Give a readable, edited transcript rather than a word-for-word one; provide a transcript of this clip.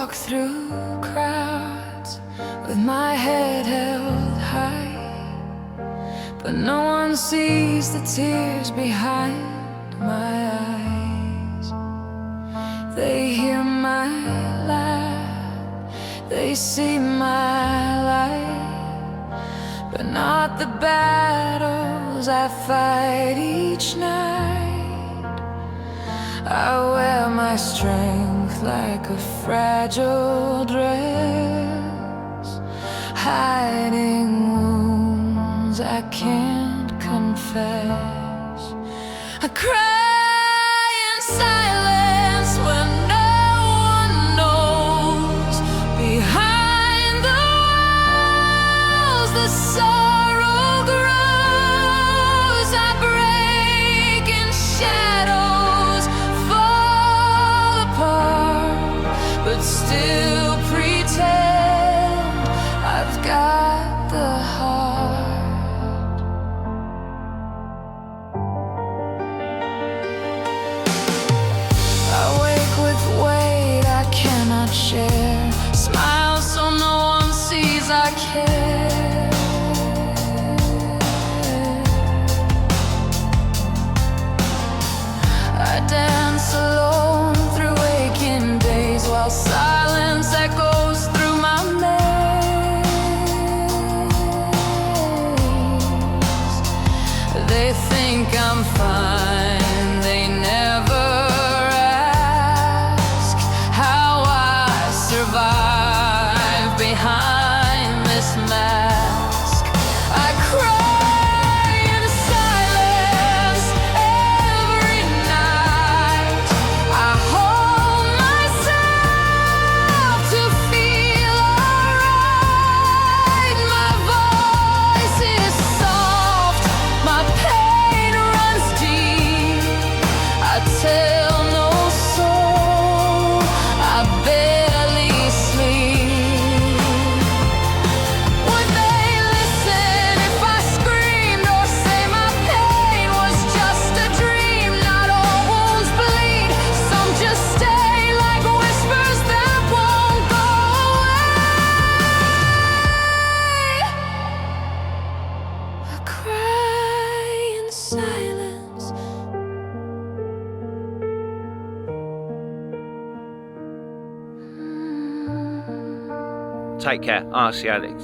walk through crowds with my head held high, but no one sees the tears behind my eyes. They hear my laugh, they see my light, but not the battles I fight each night. I wear my strength like a fragile dress, hiding wounds I can't confess. I cry in silence when no one knows. Behind the walls, the sorrow grows. I break in shadows, fall apart, but still pretend I've got the heart. I wake with weight I cannot share, smile so no one sees I care. I dance alone through waking days while silence echoes through my maze. They think I'm fine, they never ask how I survive behind this mask. I cry in silence every night. I hold myself to feel alright. My voice is soft, my pain runs deep. I tell no soul, I barely sleep. Would they listen if I screamed or say my pain was just a dream? Not all wounds bleed, some just stay like whispers that won't go away. I cry in silence. Take care. Ask the Addict.